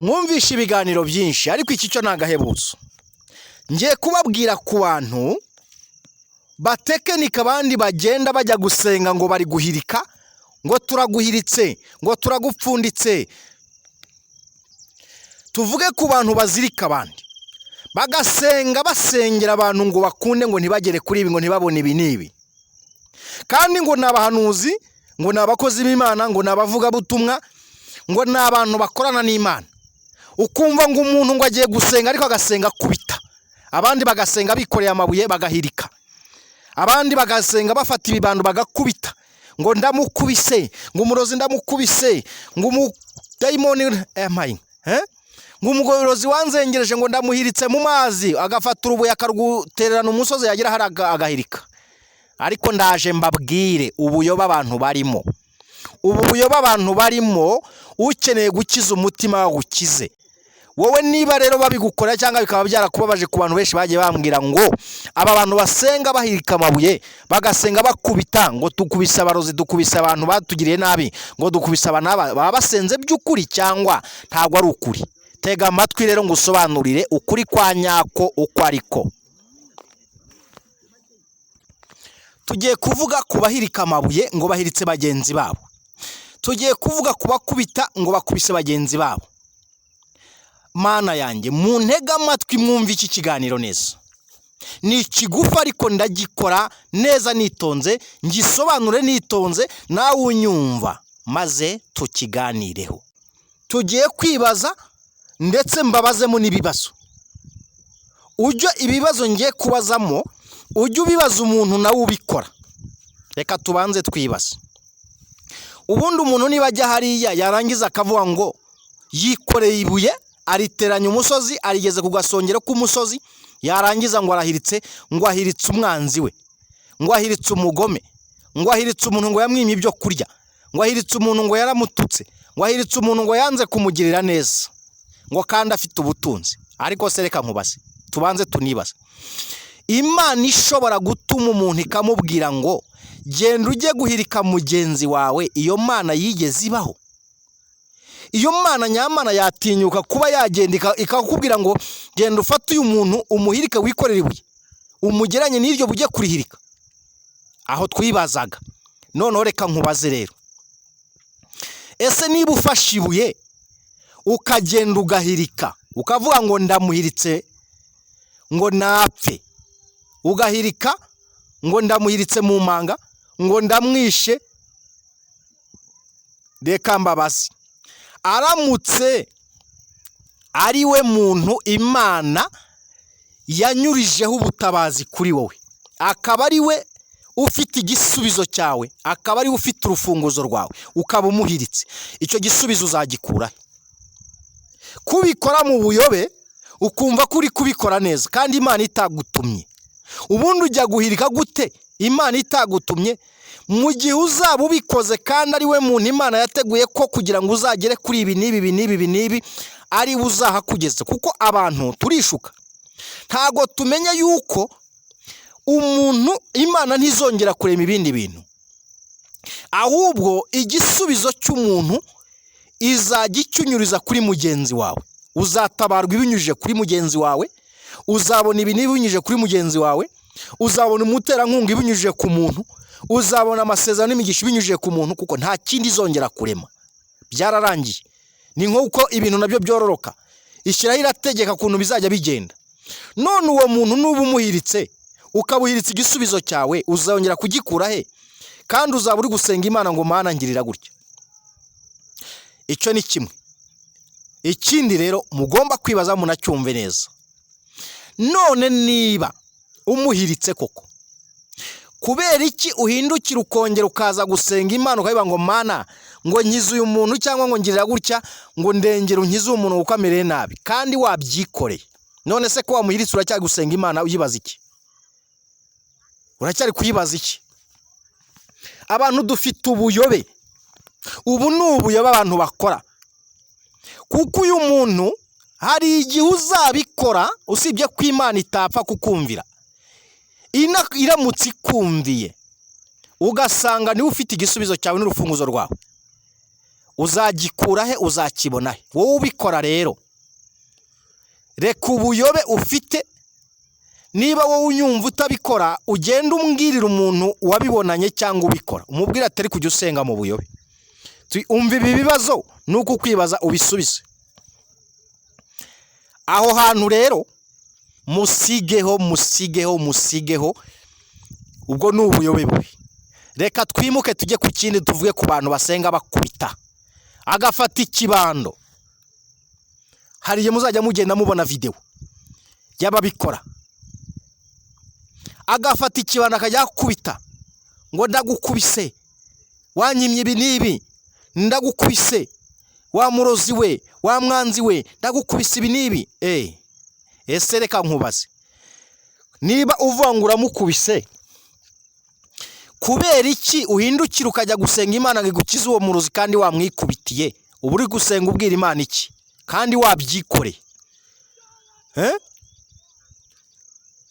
mwumvishe ibiganiro byinshi ariko iki cyo nagahebuzo ngiye kubabwira ku bantu batekenika abandi bagenda bajya gusenga ngo bari guhirika ngo turaguhiritse ngo turagupfunditse. Tuvuge ku bantu bazirika abandi bagasenga basengera abantu ngo bakunde ngo ntibagere kuri ibi ngo ntibabone ibi nibi, kandi ngo nabahanuzi ngo nabakozi b'Imana ngo nabavuga butumwa ngo nabantu bakorana n'Imana. Ukumva ngo umuntu ngo agiye gusenga ariko agasenga kubita, abandi bagasenga bikoreye amabuye bagahirika, abandi bagasenga bafata ibibando bagakubita ngo ndamukubise ngo umurozi ndamukubise ngo umudayimoni ngo umugorozi wanzengereje ngo ndamuhiritse mu mazi, agafata urubuye akarutererana umusozi yagira hari agahirika. Ariko ndaje mbabwire ubuyoba abantu barimo, ubu buyoba abantu barimo ukeneye gukiza umutima wagukize. Wowe niba rero babigukora cyangwa bikaba byarakubabaje ku bantu benshi bagiye bambwira ngo aba bantu basenga bahirika amabuye bagasenga bakubita ngo tukubise abarozi dukubise abantu batugiriye nabi ngo dukubise abantu baba basenze by'ukuri cyangwa ntabwo ari ukuri. Tega amatwi rero ngo usobanurire ukuri kwa nyako uko ariko. Tugiye kuvuga ku bahirika amabuye ngo bahiritse bagenzi babo, tugiye kuvuga ku bakubita ngo bakubise bagenzi babo. Mana yanjye mu ntega amatwi mwumva iki kiganiro neza, ni kigufa ariko ndagikora neza nitonze, ngisobanure nitonze nawe unyumva maze tukiganireho. Tugiye kwibaza ndetse mbabazemo n'ibibazo. Ujya ibibazo ngiye kubazamo ujya ubibaza umuntu nawe ubikora. Reka tubanze twibaza. Ubundi umuntu niba ajya hariya yarangiza akavuga ngo yikoreye ibuye ariteranya umusozi arigeze ku gasongero k'umusozi, yarangiza ngo arahiritse ngo ahiritse umwanzi we, ngo ahiritse umugome, ngo ahiritse umuntu ngo yamwimye ibyo kurya, ngo ahiritse umuntu ngo yaramututse, ngo ahiritse umuntu ngo yanze kumugirira neza, ngo kandi afite ubutunzi. Ariko se reka nkubaze tubanze tunibaza, Imana ishobora gutuma umuntu ikamubwira ngo genda ujye guhirika mugenzi wawe, iyo Mana yigeze ibaho? Iyo Mana nyamana yatinyuka kuba yagenda ikakubwira ngo genda ufate uyu muntu umuhirike wikorera ibuye umugeranye n'iryo bujye kurihirika? Aho twibazaga. Noneho reka nkubaze rero, ese niba ufashe ibuye ukagenda ugahirika ukavuga ngo ndamuhiritse ngo napfe, ugahirika ngo ndamuhiritse mu manga ngo ndamwishe, reka mbabazi, aramutse ari we muntu Imana yanyurijeho ubutabazi kuri wowe, akaba ari we ufite igisubizo cyawe, akaba ari we ufite urufunguzo rwawe, ukaba umuhiritse, icyo gisubizo uzagikura? Kubikora mu buyobe ukumva ko uri kubikora neza kandi Imana itagutumye. Ubundi ujya guhirika gute Imana itagutumye mu gihe uzaba ubikoze kandi ari we muntu Imana yateguye ko kugira ngo uzagere kuri ibi nibi ari uzahakugeze? Kuko abantu turishuka, ntago tumenya yuko umuntu Imana ntizongera kurema ibindi bintu, ahubwo igisubizo cy'umuntu izajya icyunyuriza kuri mugenzi wawe. Uzatabarwa ibinyujije kuri mugenzi wawe, uzabona ibi binyujije kuri mugenzi wawe, uzabona umuterankunga ibinyujije ku muntu, uzabona amasezerano n'imigisha ibinyujije ku muntu, kuko nta kindi izongera kurema. Byararangiye. Ni nk'uko ibintu nabyo byororoka, ishyiraho irategeka ukuntu bizajya bigenda. None uwo muntu nuba umuhiritse ukabuhiritse igisubizo cyawe, uzongera kugikura he? Kandi uzaba uri gusenga Imana ngo Mana ngirira gutya. Icyo ni kimwe. Ikindi rero mugomba kwibaza munacyumve neza, none niba umuhiritse koko, kubera iki uhindukira ukongera ukaza gusenga Imana ukabiba ngo Mana ngo nkize uyu muntu cyangwa ngo ngirira gutya ngo ndengera unkize umuntu uko amereye nabi, kandi wabyikoreye? None se ko wamuhiritse uracyari gusenga Imana uyibaza iki? Uracyari kuyibaza iki? Abantu dufite ubuyobe. Ubu ni ubuyobe abantu bakora, kuko uyu muntu hari igihe uzabikora usibye ko Imana itapfa kukumvira. Iramutse ikumviye ugasanga niwe ufite igisubizo cyawe n'urufunguzo rwawe, uzagikura he, uzakibona he? Wowe ubikora rero, reka ubuyobe ufite. Niba wowe unyumva utabikora, ugenda umbwirira umuntu wabibonanye cyangwa ubikora, umubwira atari kujya usenga mu buyobe. Umva ibi bibazo nuko kwibaza ubisubize. Aho hantu rero musigeho, ubwo ni ubuyobe bubi. Reka twimuke tujye ku kindi, tuvuge ku bantu basenga bakubita, agafata ikibando. Hari igihe muzajya mugenda mubona video y'ababikora, agafata ikibando akajya kubita, ngo ndagukubise, wanyimye ibi n'ibi, ndagukubise, wa murozi we, wa mwanzi we, ndagukubise ibi n'ibi. Ese reka nkubaze, niba uvangura mukubise, kubera iki uhindukira ukajya gusenga Imana ngo igukize uwo murozi kandi wamwikubitiye? Ubu uri gusenga ubwira Imana iki kandi wabyikoreye?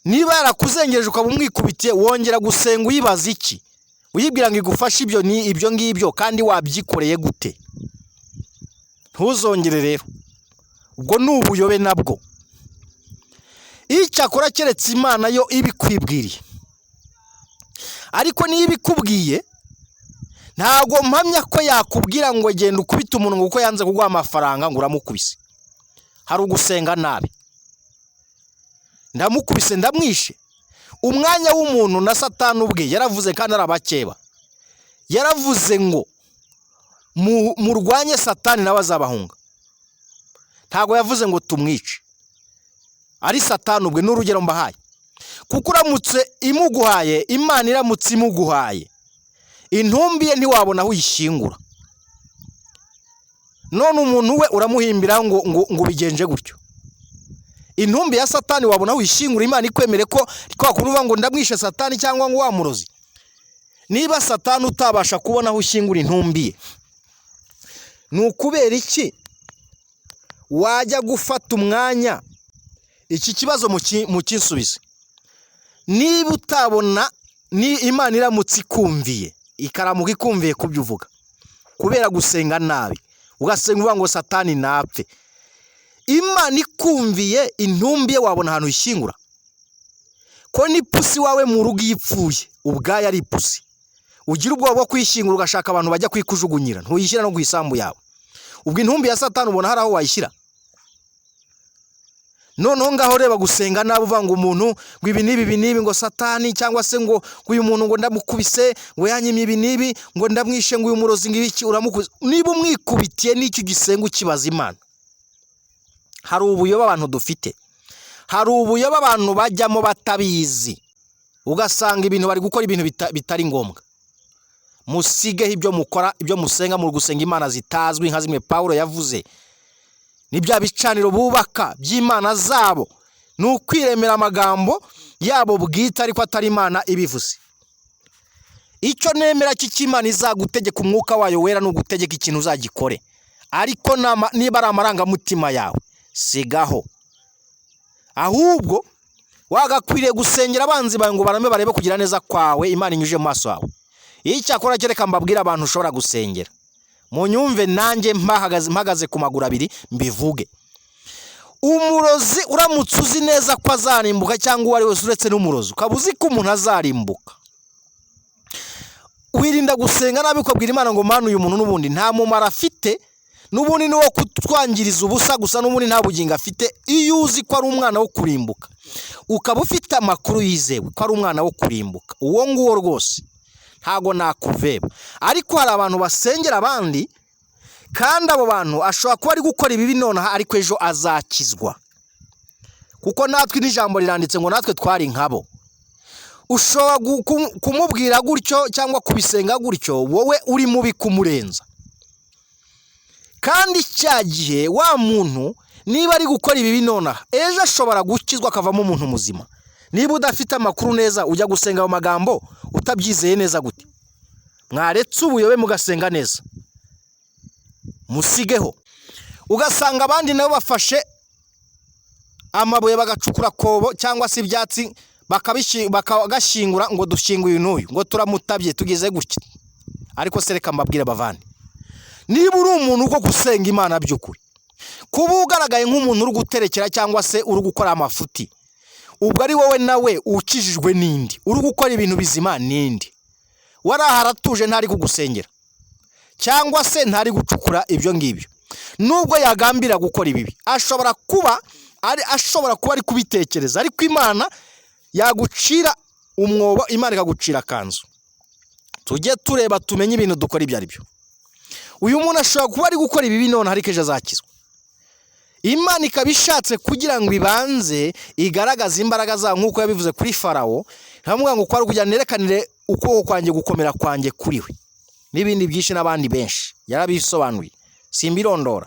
Niba yarakuzengereje ukaba umwikubitiye, wongera gusenga uyibaza iki? Uyibwira ngo igufashe ibyo ngibyo kandi wabyikoreye gute? Ntuzongere rero, ubwo ni ubuyobe nabwo. Icyakora keretse Imana yo ibikwibwiriye. Ariko niba ibikubwiye, ntago mpamya ko yakubwira ngo genda ukubita umuntu kuko yanze kuguha amafaranga ngo uramukubise. Hari ugusenga nabi. Ndamukubise, ndamwishe. Umwanya w'umuntu na Satani ubwe yaravuze, kandi arabakeba, yaravuze ngo murwanye Satani nawe azabahunga. Ntago yavuze ngo tumwice. Ari Satani ubwe, n'urugero mbahaye. Kuko uramutse imuguhaye, Imana iramutse imuguhaye, intumbi ye ntiwabona aho uyishingura. None umuntu we uramuhimbira ngo bigenje gutyo. Intumbi ya Satani wabona aho uyishingura, Imana ikwemere ko kwa kunuva ngo ndamwishe Satani cyangwa ngo wamurozi. Niba Satani utabasha kubona aho ushingura intumbi ye, nukubera iki wajya gufata umwanya? Iki kibazo mukinsubize. Niba utabona, ni Imana iramutse ikumviye, ikaramuka ikumviye kubyo uvuga, kubera gusenga nabi, ugasenga uvuga ngo Satani napfe, Imana ikumviye, intumbi ye wabona ahantu ishingura? Ko ni pusi wawe mu rugo yipfuye, ubwayo ari pusi, ugira ubwoba bwo kwishingura ugashaka abantu bajya kwikujugunyira, ntuyishyira no guhisambu yawe. Ubwo intumbi ya Satani ubona hari aho wayishyira? Noneho ngaho reba gusenga nabi uvuga ngo umuntu ngo ibi nibi ngo Satani, cyangwa se ngo uyu muntu ngo ndamukubise, ngo yanyimye ibi nibi, ngo ndamwishe, ngo uyu murozi ngibiki, uramukubise. Niba umwikubitiye n'icyo gisenga ukibaza Imana. Hari ubuyoba abantu dufite, hari ubuyoba abantu bajyamo batabizi, ugasanga ibintu bari gukora ibintu bitari ngombwa. Musigeho ibyo mukora, ibyo musenga mu gusenga Imana zitazwi, nka zimwe Paulo yavuze. Ni bya bicaniro bubaka by'Imana zabo, ni ukwiremera amagambo yabo bwite, ariko atari Imana ibivuze. Icyo nemera cy'Imana izagutegeka umwuka wayo wera, n'ugutegeka ikintu uzagikore. Ariko niba ari amarangamutima yawe, sigaho. Ahubwo wagakwiriye gusengera abanzi bawe ngo barame barebe kugira neza kwawe, Imana inyuje mu maso yawe. Icyakora kereka mbabwira abantu ushobora gusengera, munyumve nanjye mpagaze ku maguru abiri mbivuge. Umurozi uramutse uzi neza ko azarimbuka, cyangwa uwari wese uretse n'umurozi ukaba uzi ko umuntu azarimbuka, wirinda gusenga nabi ukabwira Imana ngo Mana uyu muntu n'ubundi nta mumaro afite, n'ubundi ni wo kutwangiriza ubusa gusa, n'ubundi nta bugingo afite. Iyo uzi ko ari umwana wo kurimbuka, ukaba ufite amakuru yizewe ko ari umwana wo kurimbuka, uwo nguwo rwose ntago nakuveba. Ariko hari abantu basengera abandi, kandi abo bantu ashobora kuba ari gukora ibibi nonaha, ariko ejo azakizwa. Kuko natwe n'ijambo riranditse ngo natwe twari nkabo. Ushobora kumubwira gutyo cyangwa kubisenga gutyo, wowe uri mubi kumurenza. Kandi cya gihe wa muntu niba ari gukora ibibi nonaha, ejo ashobora gukizwa akavamo umuntu muzima. Niba udafite amakuru neza, ujya gusenga mu magambo utabyizeye neza gute? Mwaretse ubuyobe mugasenga neza. Musigeho. Ugasanga abandi nabo bafashe amabuye bagacukura kobo cyangwa se ibyatsi bakagashingura, ngo dushinguye n'uyu, ngo turamutabye tugeze gutya. Ariko sereka mbabwira bavandi, niba uri umuntu uko gusenga Imana by'ukuri, kuba ugaragaye nk'umuntu uri guterekera cyangwa se uri gukora amafuti, ubwo ari wowe nawe ukijijwe n'indi, uri gukora ibintu bizima n'indi, waraharatuje ntari kugusengera cyangwa se ntari gucukura ibyo ngibyo, nubwo yagambira gukora ibibi ashobora kuba ari kubitekereza, ariko Imana yagucira umwobo, Imana ikagucira kanzu. Tujye tureba tumenye ibintu dukora ibyo ari byo. Uyu muntu ashobora kuba ari gukora ibibi none ariko ejo azakizwa. Imana ikaba ishatse kugira ngo ibanze igaragaze imbaraga zayo nk'uko yabivuze kuri Farawo, ntamubwira ngo kwari kugira nerekanire ukuboko kwanjye gukomera kwanjye kuri we, n'ibindi byinshi n'abandi benshi yarabisobanuye, simbirondora.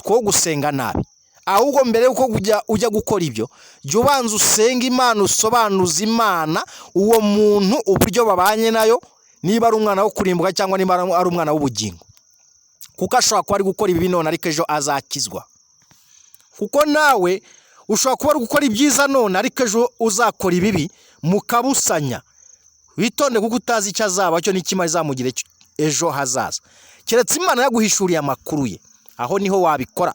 Two gusenga nabi, ahubwo mbere yuko ujya gukora ibyo, jya ubanza usenga Imana, usobanuza Imana uwo muntu uburyo babanye nayo, niba ari umwana wo kurimbuka cyangwa niba ari umwana w'ubugingo, kuko ashobora kuba ari gukora ibibi none ariko ejo azakizwa. Kuko nawe ushobora kuba ari gukora ibyiza none ariko ejo uzakora ibibi, mukabusanya. Witonde kuko utazi icyo azaba cyo n'ikimara izamugire ejo hazaza, keretse Imana yaguhishuriye amakuru ye, aho niho wabikora,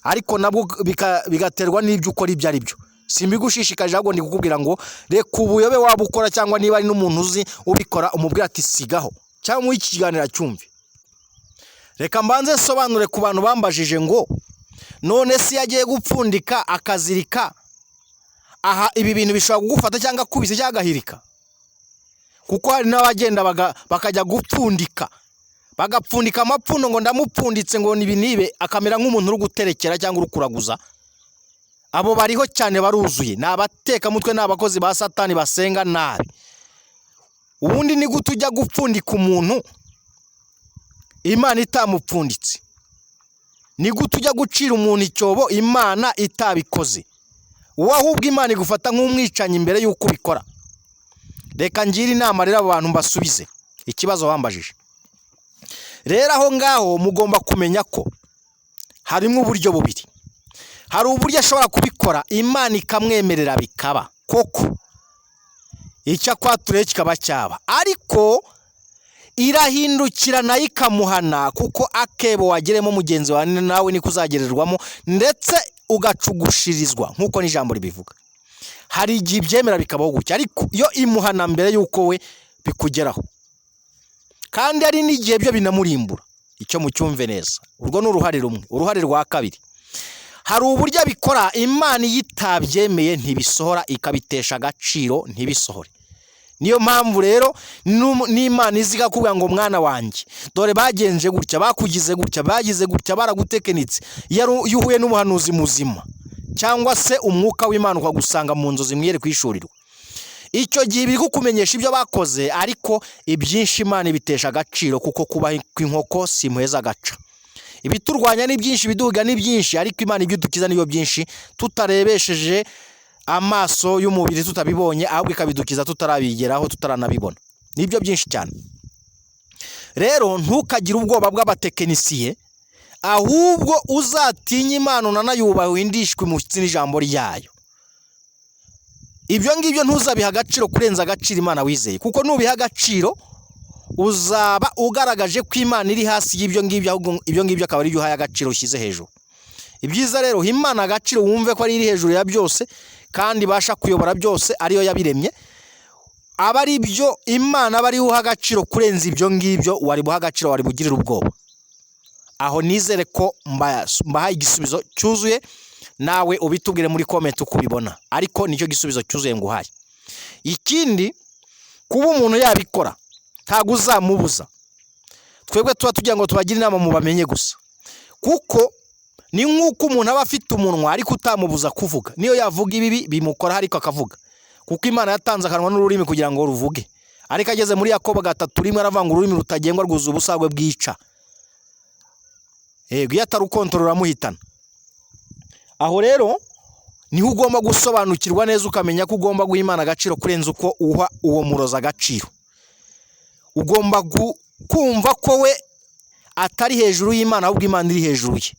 ariko nabwo bigaterwa n'ibyo ukora ibyo ari byo. Simbigushishikaje, ahubwo ndi kukubwira ngo reka ubuyobe waba ukora, cyangwa niba ari n'umuntu uzi ubikora umubwira ati sigaho, cyangwa mu iki kiganiro cyumve. Reka mbanze sobanure ku bantu bambajije ngo none si yagiye gupfundika akazirika, aha ibi bintu bishobora kugufata cyangwa kubise cyangwa gahirika, kuko hari n'abagenda bakajya gupfundika, bagapfundika amapfundo ngo ndamupfunditse ngo nibe akamera nk'umuntu uri guterekera cyangwa uri kuraguza. Abo bariho cyane, baruzuye, ni abateka mutwe, ni abakozi ba Satani basenga nabi. Ubundi ni gute ujya gupfundika umuntu Imana itamupfunditse? Ni gute ujya gucira umuntu icyobo Imana itabikoze? Wowe ahubwo Imana igufata nk'umwicanyi mbere y'uko ubikora. Reka ngire inama rero abo bantu mbasubize ikibazo bambajije. Rero aho ngaho mugomba kumenya ko harimo uburyo bubiri. Hari uburyo ashobora kubikora Imana ikamwemerera bikaba koko, icyo kwature kikaba cyaba, ariko irahindukira nayo ikamuhana, kuko akebo wageremo mugenzi wawe nawe niko uzagererwamo, ndetse ugacugushirizwa nk'uko n'ijambo ribivuga. Hari igihe ibyemera bikabaho gutya, ariko iyo imuhana mbere y'uko we bikugeraho, kandi hari n'igihe byo binamurimbura. Icyo mucyumve neza, urwo ni uruhare rumwe. Uruhare rwa kabiri, hari uburyo abikora Imana yitabyemeye ntibisohora, ikabitesha agaciro ntibisohore. Niyo mpamvu rero n'Imana iziga kuvuga ngo mwana wanjye dore bagenje gutya, bakugize gutya, bagize gutya, baragutekenitse. Iyo uhuye n'umuhanuzi muzima cyangwa se umwuka w'Imana ukagusanga mu nzozi mwiyere kwishurirwa, icyo gihe biri kukumenyesha ibyo bakoze, ariko ibyinshi Imana ibitesha agaciro, kuko kubaho kw'inkoko si muheza agaca. Ibiturwanya ni byinshi, biduhiga ni byinshi, ariko Imana ibyo dukiza niyo byinshi, tutarebesheje amaso y'umubiri, tutabibonye, ahubwo ikabidukiza tutarabigeraho, tutaranabibona. Nibyo byinshi cyane. Rero ntukagire ubwoba bw'abatekinisiye, ahubwo uzatinya Imana unanayubahe, windishwe umushyitsi n'ijambo ryayo. Ibyo ngibyo ntuzabiha agaciro kurenza agaciro Imana wizeye, kuko nubiha agaciro uzaba ugaragaje ko Imana iri hasi y'ibyo ngibyo, ahubwo ibyo ngibyo akaba ari byo uhaye agaciro ushyize hejuru. Ibyiza rero Imana agaciro, wumve ko ari iri hejuru ya byose kandi ibasha kuyobora byose, ariyo yabiremye. Aba ari byo Imana aba ari uha agaciro kurenza ibyo ngibyo wari buha agaciro, wari bugirira ubwoba. Aho nizere ko mbahaye igisubizo cyuzuye, nawe ubitubwire muri comment uko ubibona, ariko nicyo gisubizo cyuzuye nguhaye. Ikindi, kuba umuntu yabikora ntago uzamubuza. Twebwe tuba tugira ngo tubagire inama mu bamenye gusa, kuko ni nk'uko umuntu aba afite umunwa ariko utamubuza kuvuga. Niyo yavuga ibibi bimukora ariko akavuga, kuko Imana yatanze akanwa n'ururimi kugira ngo ruvuge. Ariko ageze muri Yakobo 3:1 aravanga ururimi rutagengwa rwuzuye ubusagwe bwica. Iyo atarukontorora ruramuhitana. Aho rero niho ugomba gusobanukirwa neza, ukamenya ko ugomba guha Imana agaciro kurenza uko uha uwo muroza agaciro. Ugomba kumva ko we atari hejuru y'Imana, ahubwo Imana iri hejuru ye.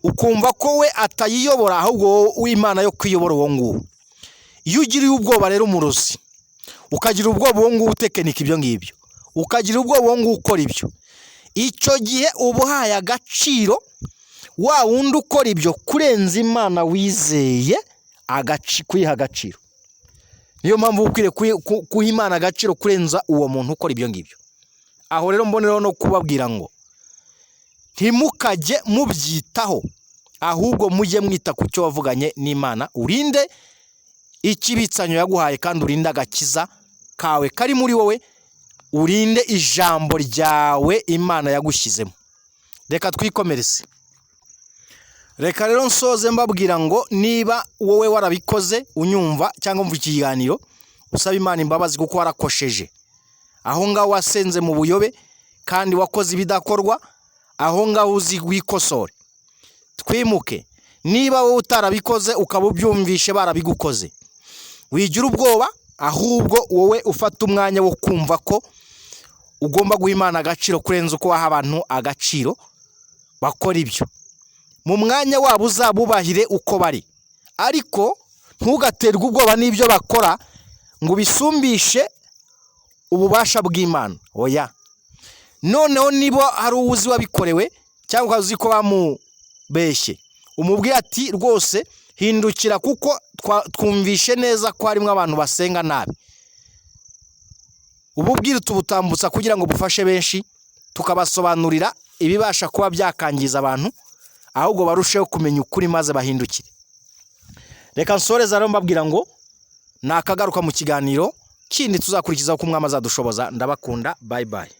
Ukumva ko we atayiyobora, ahubwo w'Imana yo kwiyobora uwo nguwo. Iyo ugiriye ubwoba rero umurozi, ukagira ubwoba uwo nguwo utekinika ibyo ngibyo, ukagira ubwoba uwo nguwo ukora ibyo, icyo gihe uba uhaye agaciro wa wundi ukora ibyo kurenza Imana wizeye, kuyiha agaciro. Niyo mpamvu ukwiriye kuha Imana agaciro kurenza uwo muntu ukora ibyo ngibyo. Aho rero mboneraho no kubabwira ngo ntimukajye mubyitaho, ahubwo mujye mwita ku cyo wavuganye n'Imana, urinde ikibitsanyo yaguhaye kandi urinde agakiza kawe kari muri wowe, urinde ijambo ryawe Imana yagushyizemo. Reka twikomereze. Reka rero nsoze mbabwira ngo niba wowe warabikoze unyumva cyangwa umva ikiganiro, usaba Imana imbabazi kuko warakosheje. Aho ngaho wasenze mu buyobe kandi wakoze ibidakorwa, aho ngaho uzi wikosore. Twimuke. Niba wowe utarabikoze ukaba ubyumvishe barabigukoze, wigira ubwoba, ahubwo wowe ufata umwanya wo kumva ko ugomba guha Imana agaciro kurenza uko waha abantu agaciro bakora ibyo. Mu mwanya wabo uzabubahire uko bari, ariko ntugaterwe ubwoba n'ibyo bakora ngo bisumbishe ububasha bw'Imana. Oya. Noneho niba hari uwuzi wabikorewe cyangwa uzi ko bamubeshye, umubwiye ati rwose hindukira kuko twumvishe neza ko harimo abantu basenga nabi. Ububwire tubutambutsa kugira ngo bufashe benshi, tukabasobanurira ibibasha kuba byakangiza abantu, ahubwo barusheho kumenya ukuri maze bahindukire. Reka nsoreza rero mbabwira ngo nakagaruka mu kiganiro kindi tuzakurikizaho ko Umwami azadushoboza. Ndabakunda. Bye bye.